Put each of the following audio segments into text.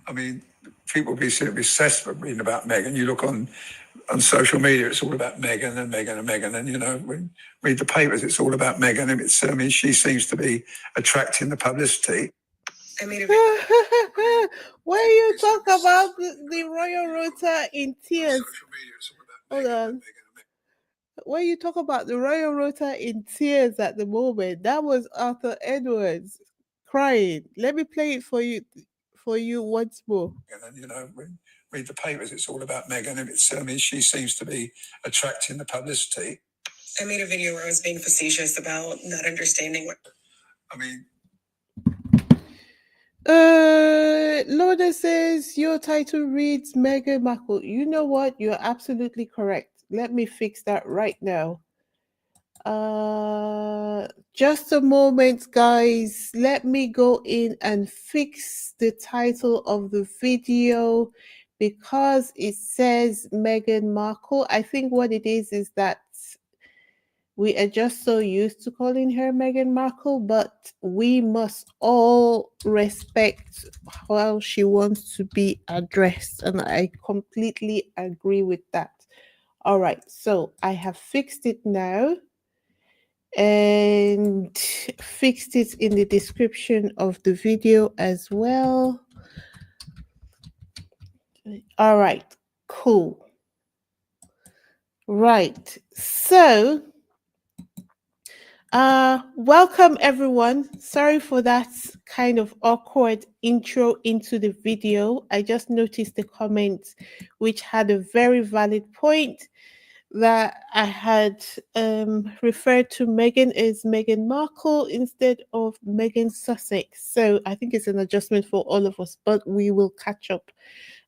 I mean, people be sort of obsessed with reading about Meghan. You look on social media, it's all about Meghan and Meghan and Meghan. And, when read the papers, it's all about Meghan. And she seems to be attracting the publicity. I made a when you talk about the royal rota in tears, hold on. When you talk about the royal rota in tears at the moment, that was Arthur Edwards crying. Let me play it for you once more. And read the papers, it's all about Meghan. And she seems to be attracting the publicity. I made a video where I was being facetious about not understanding what. Lorna says your title reads Meghan Markle. You know what? You're absolutely correct. Let me fix that right now. Just a moment, guys. Let me go in and fix the title of the video because it says Meghan Markle. I think what it is that we are just so used to calling her Meghan Markle, but we must all respect how she wants to be addressed. And I completely agree with that. All right, so I have fixed it now and fixed it in the description of the video as well. All right, cool. Right, so welcome everyone. Sorry for that kind of awkward intro into the video. I just noticed the comment which had a very valid point that I had referred to Meghan as Meghan Markle instead of Meghan Sussex. So I think it's an adjustment for all of us, but we will catch up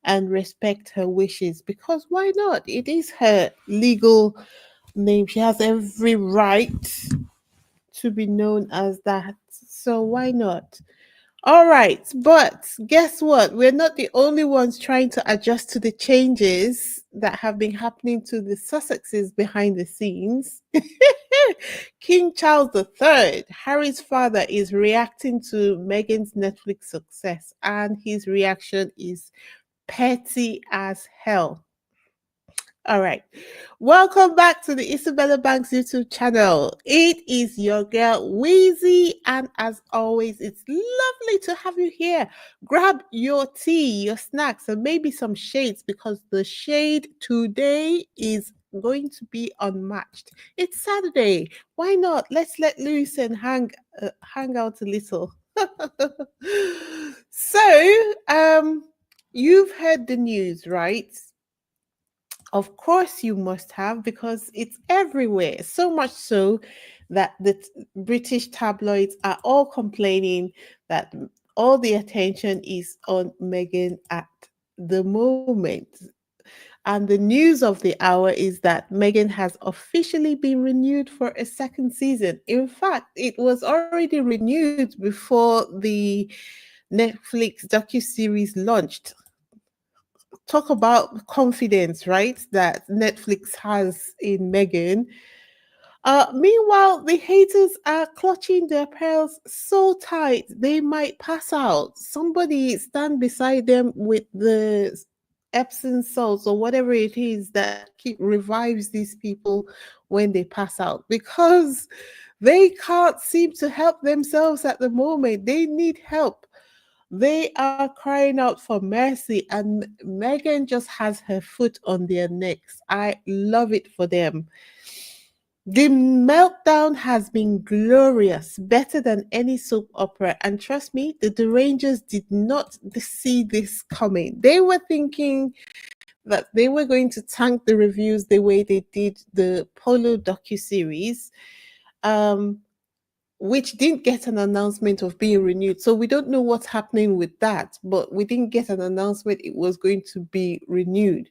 and respect her wishes because why not? It is her legal name. She has every right to be known as that. So why not? All right, but guess what? We're not the only ones trying to adjust to the changes that have been happening to the Sussexes behind the scenes. King Charles III, Harry's father, is reacting to Meghan's Netflix success, and his reaction is petty as hell. All right. Welcome back to the Isabella Banks YouTube channel. It is your girl Wheezy, and as always, it's lovely to have you here. Grab your tea, your snacks, and maybe some shades because the shade today is going to be unmatched. It's Saturday. Why not? Let's let loose and hang out a little. So, you've heard the news, right? Of course, you must have because it's everywhere. So much so that the British tabloids are all complaining that all the attention is on Meghan at the moment. And the news of the hour is that Meghan has officially been renewed for a second season. In fact, it was already renewed before the Netflix docuseries launched. Talk about confidence, right? That Netflix has in Meghan. Meanwhile, the haters are clutching their pearls so tight they might pass out. Somebody stand beside them with the Epsom salts or whatever it is that revives these people when they pass out because they can't seem to help themselves at the moment. They need help. They are crying out for mercy, and Meghan just has her foot on their necks. I love it for them. The meltdown has been glorious, better than any soap opera. And trust me, the Derangers did not see this coming. They were thinking that they were going to tank the reviews the way they did the Polo docuseries. Which didn't get an announcement of being renewed. So we don't know what's happening with that, but we didn't get an announcement it was going to be renewed.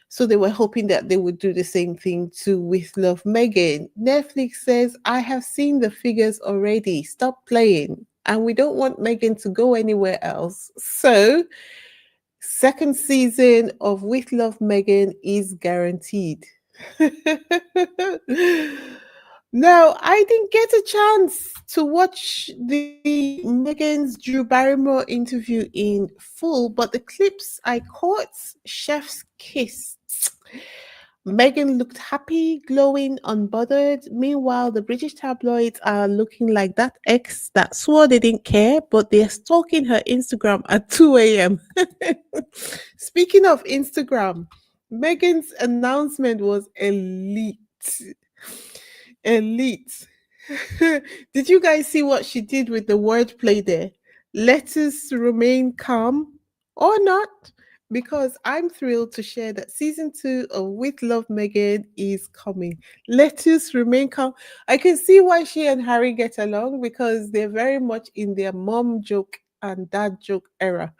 So they were hoping that they would do the same thing to With Love Meghan. Netflix says, I have seen the figures already. Stop playing. And we don't want Meghan to go anywhere else. So second season of With Love Meghan is guaranteed. No, I didn't get a chance to watch the Megan's Drew Barrymore interview in full, but the clips I caught, chef's kiss. Meghan looked happy, glowing, unbothered. Meanwhile, the British tabloids are looking like that ex that swore they didn't care, but they're stalking her Instagram at 2 a.m. Speaking of Instagram, Meghan's announcement was elite. Elite. Did you guys see what she did with the wordplay there? Let us remain calm or not? Because I'm thrilled to share that season 2 of With Love Megan is coming. Let us remain calm. I can see why she and Harry get along because they're very much in their mom joke and dad joke era.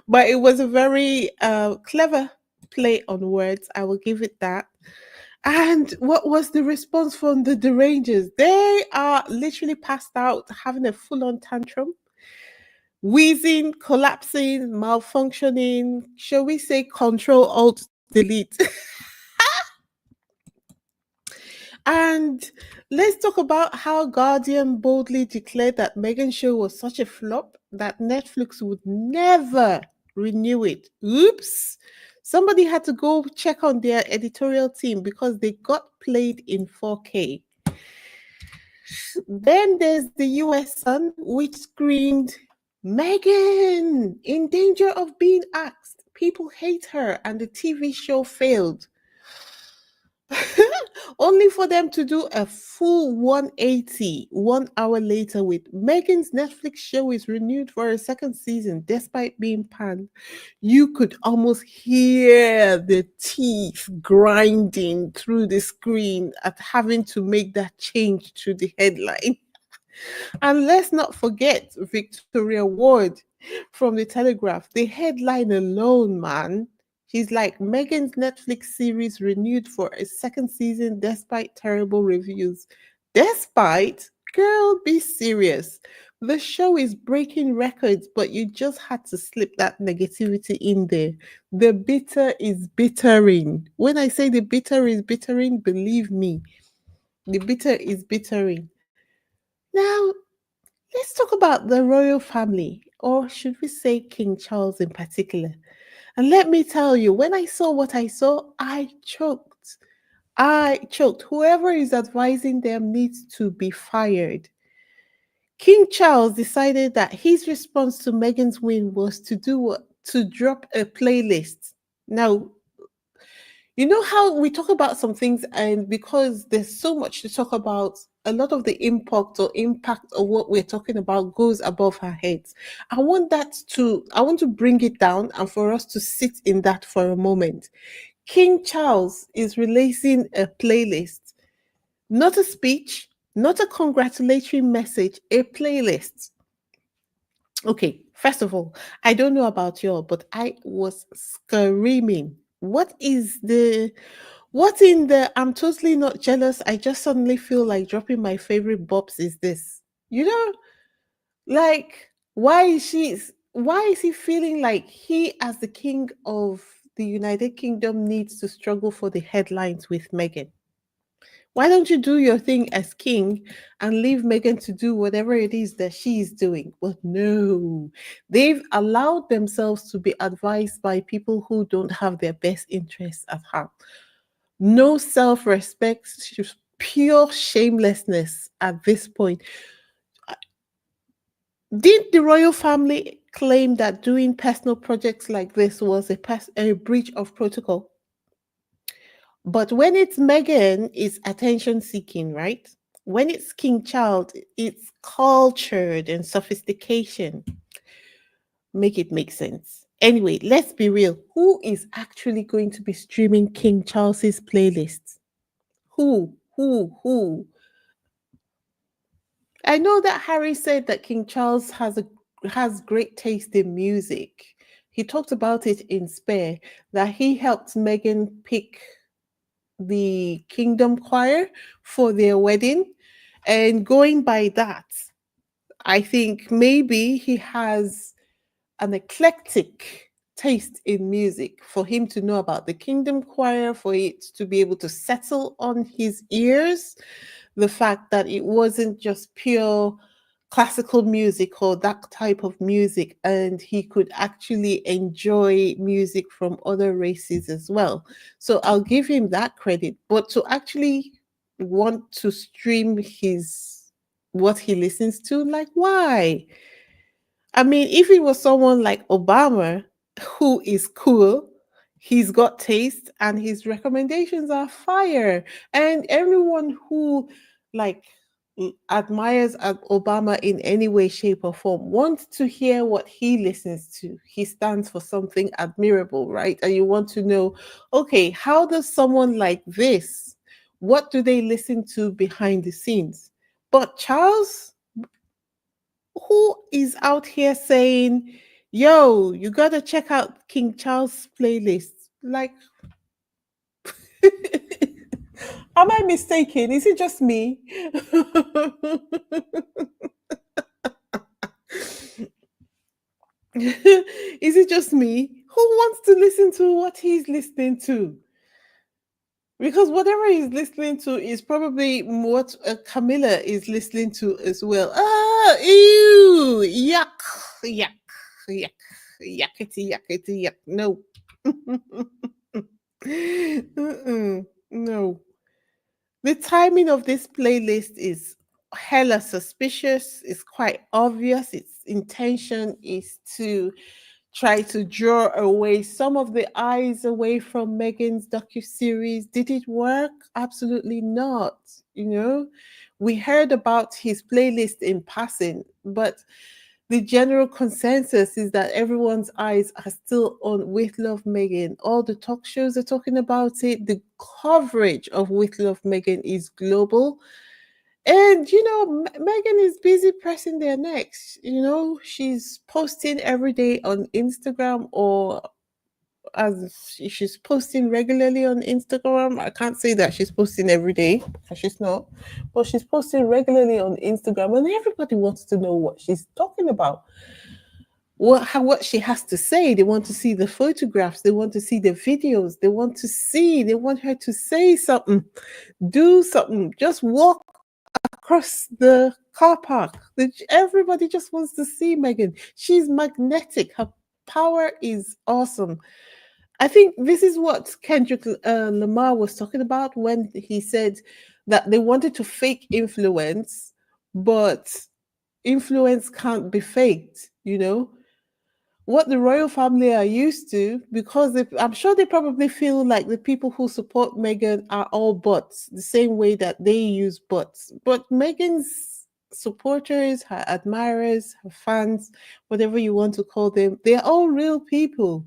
But it was a very clever play on words. I will give it that. And what was the response from the derangers? They are literally passed out, having a full on tantrum, wheezing, collapsing, malfunctioning. Shall we say Control Alt Delete? And let's talk about how Guardian boldly declared that Meghan's show was such a flop that Netflix would never renew it. Oops. Somebody had to go check on their editorial team because they got played in 4K. Then there's the US Sun, which screamed, Meghan in danger of being axed. People hate her, and the TV show failed. Only for them to do a full 180 1 hour later with Megan's Netflix show is renewed for a second season despite being panned. You could almost hear the teeth grinding through the screen at having to make that change to the headline. And let's not forget Victoria Ward from the Telegraph. The headline alone, man. She's like Megan's Netflix series renewed for a second season despite terrible reviews. Despite, girl, be serious. The show is breaking records, but you just had to slip that negativity in there. The bitter is bittering. When I say the bitter is bittering, believe me, the bitter is bittering. Now, let's talk about the royal family, or should we say King Charles in particular. And let me tell you, when I saw what I saw, I choked. I choked. Whoever is advising them needs to be fired. King Charles decided that his response to Meghan's win was to do what? To drop a playlist. Now, you know how we talk about some things, and because there's so much to talk about, a lot of the impact of what we're talking about goes above our heads. I want to bring it down and for us to sit in that for a moment. King Charles is releasing a playlist, not a speech, not a congratulatory message, a playlist. Okay, first of all, I don't know about y'all, but I was screaming. What in the I'm totally not jealous, I just suddenly feel like dropping my favorite bops is this? You know, like why is he feeling like he as the king of the United Kingdom needs to struggle for the headlines with Meghan? Why don't you do your thing as king and leave Meghan to do whatever it is that she's doing? But no, they've allowed themselves to be advised by people who don't have their best interests at heart. No self respect, pure shamelessness at this point. Did the royal family claim that doing personal projects like this was a breach of protocol? But when it's Meghan, it's attention seeking, right? When it's King Charles, it's cultured and sophistication. Make it make sense. Anyway, let's be real. Who is actually going to be streaming King Charles's playlists? Who? Who? I know that Harry said that King Charles has great taste in music. He talked about it in Spare that he helped Meghan pick the Kingdom Choir for their wedding. And going by that, I think maybe he has an eclectic taste in music, for him to know about the Kingdom Choir, for it to be able to settle on his ears, the fact that it wasn't just pure classical music or that type of music, and he could actually enjoy music from other races as well. So I'll give him that credit. But to actually want to stream his what he listens to, like, why? I mean, if it was someone like Obama, who is cool, he's got taste, and his recommendations are fire. And everyone who like admires Obama in any way, shape, or form wants to hear what he listens to. He stands for something admirable, right? And you want to know, okay, how does someone like this, what do they listen to behind the scenes? But Charles, who is out here saying, yo, you gotta check out King Charles' playlist? Like, am I mistaken? Is it just me? Is it just me? Who wants to listen to what he's listening to? Because whatever he's listening to is probably what Camilla is listening to as well. Ah, ew, yuck, yuck, yuck, yuckity, yuckity, yuck. No. Mm-mm, no. The timing of this playlist is hella suspicious. It's quite obvious. Its intention is to try to draw away some of the eyes away from Megan's docu-series. Did it work? Absolutely not. You know, we heard about his playlist in passing, but the general consensus is that everyone's eyes are still on With Love Megan. All the talk shows are talking about it. The coverage of With Love Megan is global. And Megan is busy pressing their necks. She's posting every day on Instagram, or she's posting regularly on Instagram. I can't say that she's posting every day because she's not, but she's posting regularly on Instagram, and everybody wants to know what she's talking about. What she has to say. They want to see the photographs, they want to see the videos, they want her to say something, do something, just walk across the car park. Everybody just wants to see Megan. She's magnetic. Her power is awesome. I think this is what Kendrick Lamar was talking about when he said that they wanted to fake influence, but influence can't be faked. What the royal family are used to, because I'm sure they probably feel like the people who support Meghan are all bots, the same way that they use bots. But Meghan's supporters, her admirers, her fans, whatever you want to call them, they're all real people.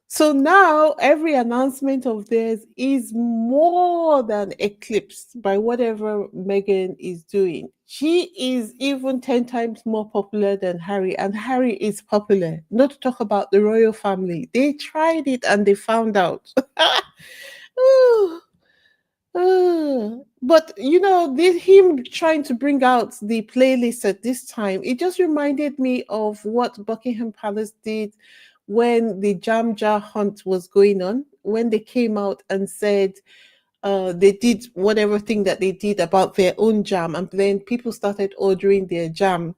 So now every announcement of theirs is more than eclipsed by whatever Meghan is doing. She is even 10 times more popular than Harry, and Harry is popular. Not to talk about the royal family. They tried it and they found out. Ooh, but him trying to bring out the playlist at this time, it just reminded me of what Buckingham Palace did when the jam jar hunt was going on, when they came out and said they did whatever thing that they did about their own jam, and then people started ordering their jam.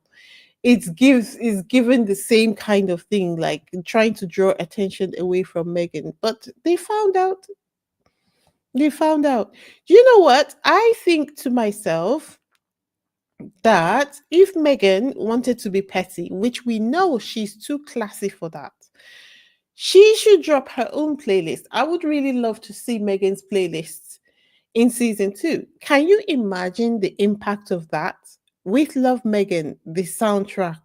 It's given the same kind of thing, like trying to draw attention away from Meghan. But they found out. They found out. You know what? I think to myself that if Meghan wanted to be petty, which we know she's too classy for that, she should drop her own playlist. I would really love to see Meghan's playlist in season 2. Can you imagine the impact of that? With Love Meghan, the soundtrack.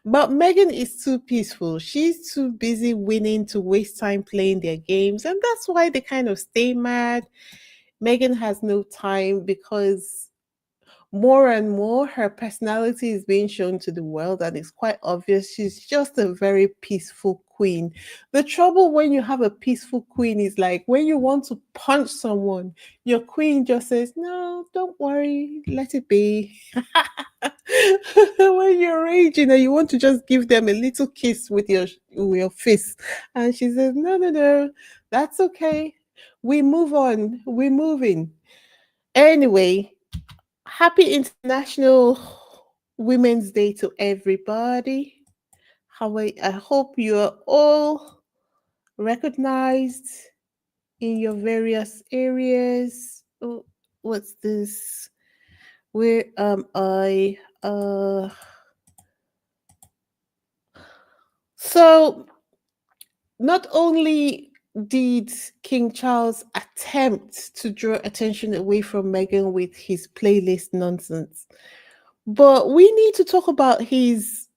But Meghan is too peaceful. She's too busy winning to waste time playing their games. And that's why they kind of stay mad. Meghan has no time because more and more her personality is being shown to the world, and it's quite obvious she's just a very peaceful queen. The trouble when you have a peaceful queen is like when you want to punch someone, your queen just says, no, don't worry, let it be. when you're raging and you want to just give them a little kiss with your fist, and she says, "No, no, no, that's okay. We move on. We're moving." Anyway, happy International Women's Day to everybody. I hope you are all recognized in your various areas. Oh, what's this? Where am I? So not only did King Charles attempt to draw attention away from Meghan with his playlist nonsense, but we need to talk about his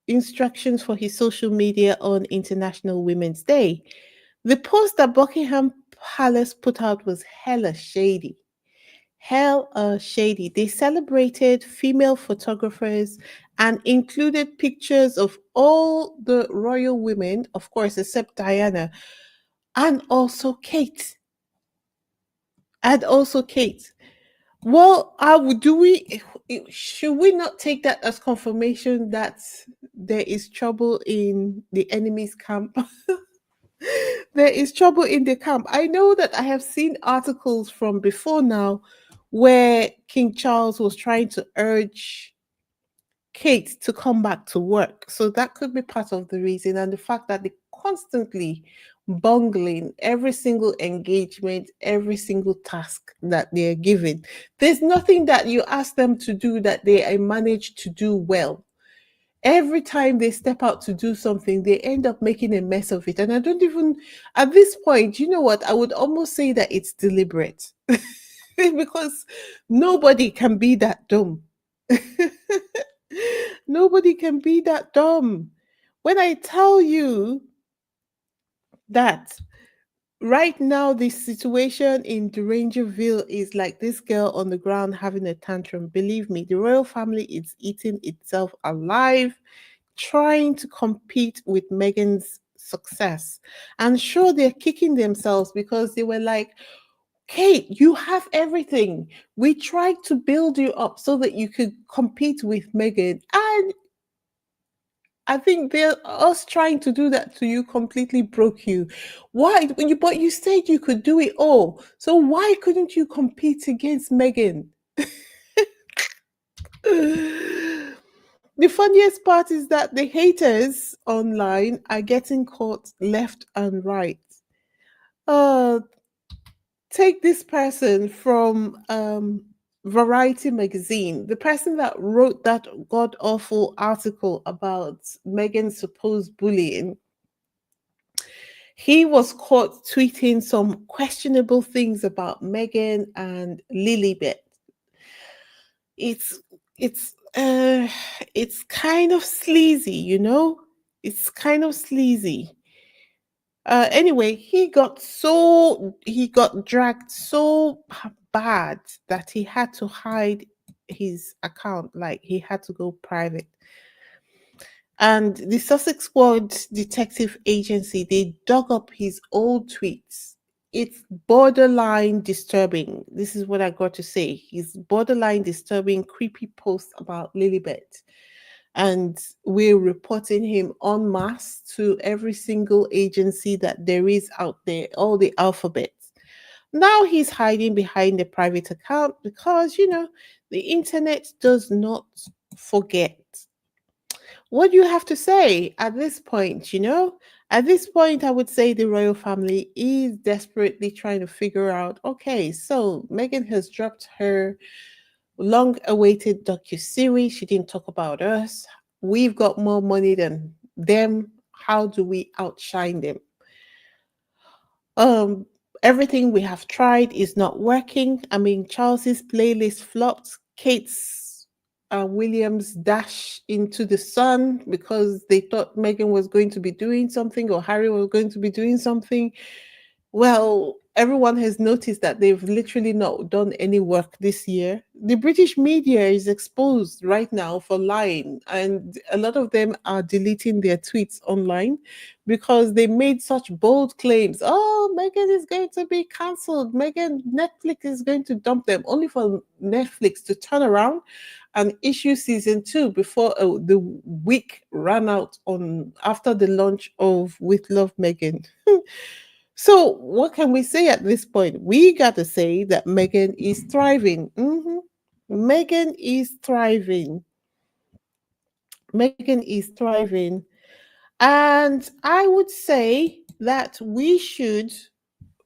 instructions for his social media on International Women's Day. The post that Buckingham Palace put out was hella shady. Hell shady. They celebrated female photographers and included pictures of all the royal women, of course, except Diana, and also Kate. And also Kate. Well, do we should we not take that as confirmation that there is trouble in the enemy's camp? There is trouble in the camp. I know that I have seen articles from before now where King Charles was trying to urge Kate to come back to work. So that could be part of the reason. And the fact that they constantly bungling every single engagement, every single task that they're given. There's nothing that you ask them to do that they manage to do well. Every time they step out to do something, they end up making a mess of it. And I don't even, at this point, you know what? I would almost say that it's deliberate because nobody can be that dumb. Nobody can be that dumb. When I tell you that right now the situation in Durangerville is like this girl on the ground having a tantrum, believe me, the royal family is eating itself alive, trying to compete with Meghan's success. And sure, they're kicking themselves because they were like, Kate, you have everything. We tried to build you up so that you could compete with Meghan. And I think they're us trying to do that to you completely broke you. Why? But you said you could do it all. So why couldn't you compete against Meghan? The funniest part is that the haters online are getting caught left and right. Uh, take this person from Variety magazine, the person that wrote that god awful article about Meghan's supposed bullying. He was caught tweeting some questionable things about Meghan and Lilibet. It's it's uh it's kind of sleazy, you know? It's kind of sleazy. Anyway, he got dragged so bad that he had to hide his account, like he had to go private. And the Sussex Squad Detective Agency, they dug up his old tweets. It's borderline disturbing. This is what I got to say. He's borderline disturbing, creepy posts about Lilibet. And we're reporting him en masse to every single agency that there is out there, all the alphabets. Now he's hiding behind a private account because, the internet does not forget. What do you have to say at this point? At this point, I would say the royal family is desperately trying to figure out, okay, so Meghan has dropped her long awaited docu-series. She didn't talk about us. We've got more money than them. How do we outshine them? Um, Everything we have tried is not working. I mean, Charles's playlist flopped. Kate's Williams dash into the sun because they thought Meghan was going to be doing something or Harry was going to be doing something. Well, everyone has noticed that they've literally not done any work this year. The British media is exposed right now for lying, and a lot of them are deleting their tweets online because they made such bold claims. Oh, Meghan is going to be cancelled. Meghan, Netflix is going to dump them, only for Netflix to turn around and issue season two before the week ran out on after the launch of With Love Megan. So, what can we say at this point? We got to say that Megan is thriving. Megan is thriving. Megan is thriving. And I would say that we should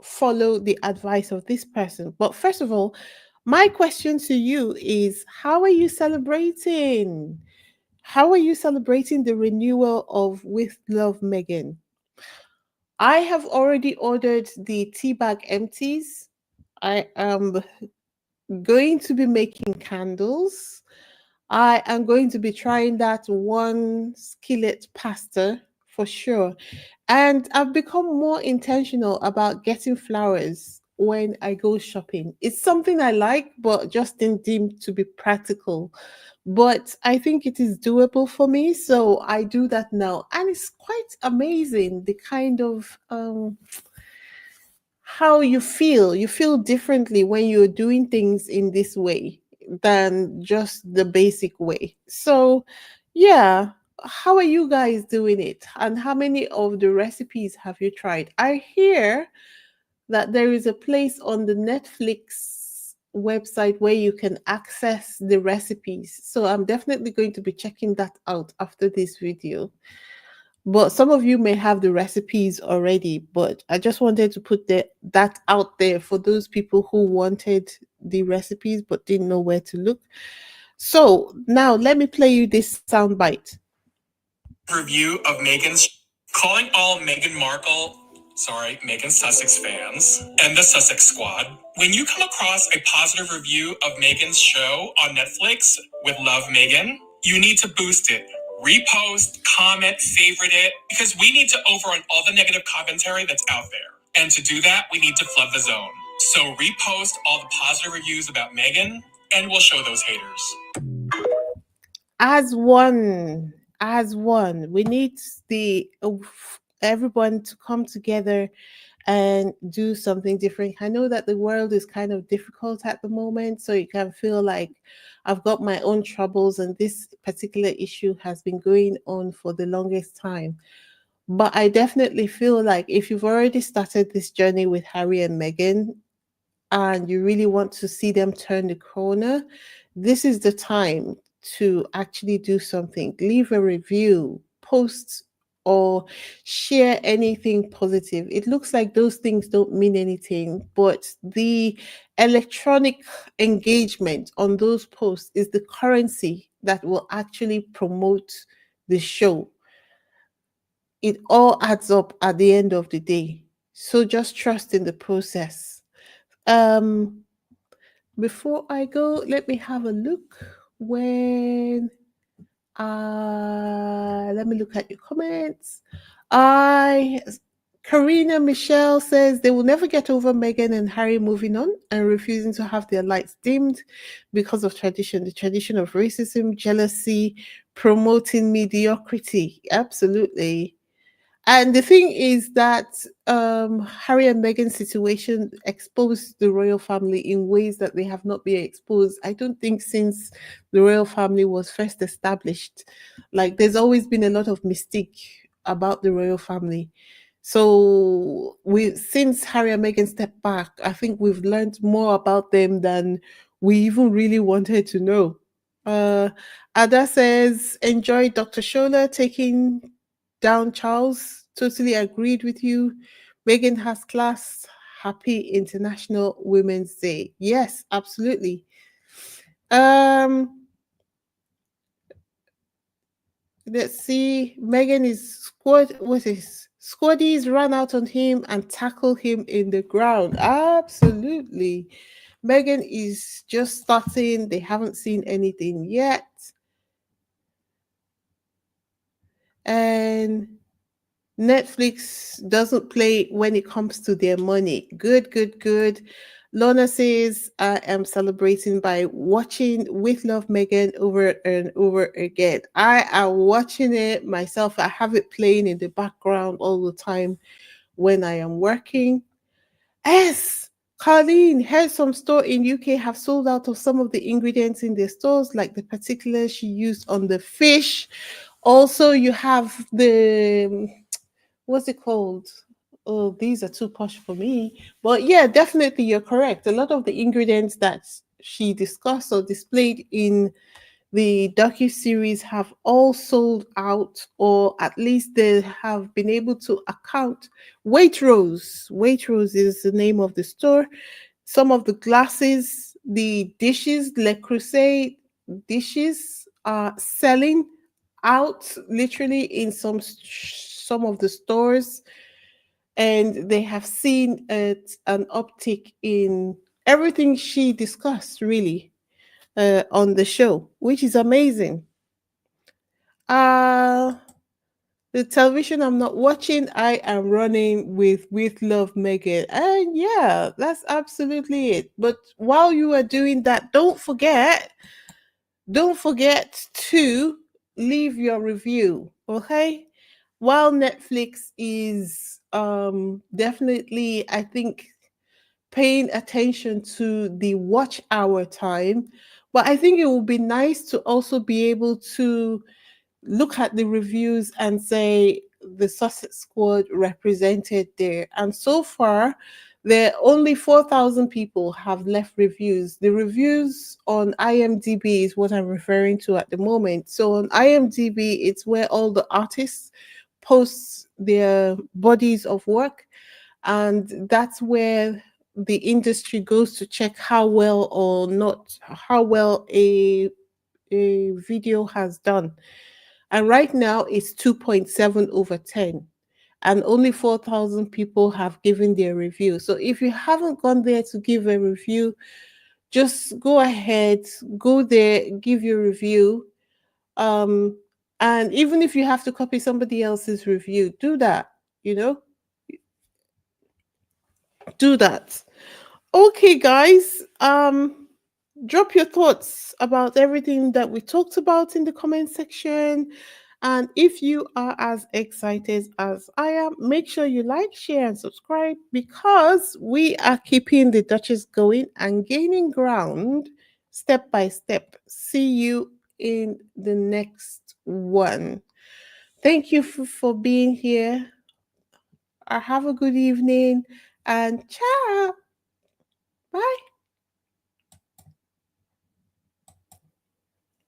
follow the advice of this person. But first of all, my question to you is, how are you celebrating? How are you celebrating the renewal of With Love Megan? I have already ordered the tea bag empties. I am going to be making candles. I am going to be trying that one skillet pasta for sure. And I've become more intentional about getting flowers when I go shopping. It's something I like, but just didn't deem to be practical. But I think it is doable for me. So I do that now. And it's quite amazing the kind of how you feel. You feel differently when you're doing things in this way than just the basic way. So, yeah, how are you guys doing it? And how many of the recipes have you tried? I hear that there is a place on the Netflix website where you can access the recipes. So, I'm definitely going to be checking that out after this video. But some of you may have the recipes already, but I just wanted to put that out there for those people who wanted the recipes but didn't know where to look. So now let me play you this soundbite. Review of Meghan's calling all Meghan Markle, Meghan Sussex fans and the Sussex squad. When you come across a positive review of Meghan's show on Netflix with Love Meghan, you need to boost it. Repost, comment, favorite it, because we need to overrun all the negative commentary that's out there. And to do that, we need to flood the zone. So repost all the positive reviews about Meghan, and we'll show those haters. As one, as one, we need the everyone to come together and do something different. I know that the world is kind of difficult at the moment, so you can feel like I've got my own troubles, and this particular issue has been going on for the longest time. But I definitely feel like if you've already started this journey with Harry and Meghan, and you really want to see them turn the corner, this is the time to actually do something. Leave a review, post, or share anything positive. It looks like those things don't mean anything, but the electronic engagement on those posts is the currency that will actually promote the show. It all adds up at the end of the day. So just trust in the process. Um, Before I go, let me have a look. When let me look at your comments. I Karina Michelle says they will never get over Meghan and Harry moving on and refusing to have their lights dimmed because of tradition, the tradition of racism, jealousy, promoting mediocrity. Absolutely. And the thing is that Harry and Meghan's situation exposed the royal family in ways that they have not been exposed. I don't think since the royal family was first established. Like, there's always been a lot of mystique about the royal family. So we, since Harry and Meghan stepped back, I think we've learned more about them than we even really wanted to know. Uh, Ada says, enjoy Dr. Shola taking down Charles. Totally agreed with you. Megan has class. Happy International Women's Day. Yes, absolutely. Um, let's see. Megan is squaddies ran out on him and tackled him in the ground. Absolutely. Megan is just starting. They haven't seen anything yet. And Netflix doesn't play when it comes to their money. Good, good, good. Lorna says, I am celebrating by watching With Love Megan over and over again. I am watching it myself. I have it playing in the background all the time when I am working. Yes, Carlene, heard some store in UK have sold out of some of the ingredients in their stores, like the particulars she used on the fish. Also, you have the what's it called? Oh, these are too posh for me. But yeah, definitely you're correct. A lot of the ingredients that she discussed or displayed in the docu-series have all sold out, or at least they have been able to account. Waitrose is the name of the store. Some of the glasses, the dishes, Le Creuset dishes are selling out literally in some of the stores, and they have seen an uptick in everything she discussed really on the show, which is amazing. Uh the television I'm not watching, I am running with Love Megan. And yeah, that's absolutely it. But while you are doing that, don't forget to leave your review, okay? While Netflix is definitely, I think, paying attention to the watch hour time, but I think it would be nice to also be able to look at the reviews and say the Sussex squad represented there. And so far, there only 4,000 people have left reviews. The reviews on IMDb is what I'm referring to at the moment. So on IMDb, it's where all the artists post their bodies of work, and that's where the industry goes to check how well or not how well a video has done. And right now it's 2.7 over 10. And only 4,000 people have given their review. So if you haven't gone there to give a review, just go ahead, go there, give your review. Um, and even if you have to copy somebody else's review, do that, you know, do that. Okay, guys. Drop your thoughts about everything that we talked about in the comment section. And if you are as excited as I am, make sure you like, share, and subscribe, because we are keeping the Duchess going and gaining ground step by step. See you in the next one. Thank you for being here. Have a good evening and ciao. Bye.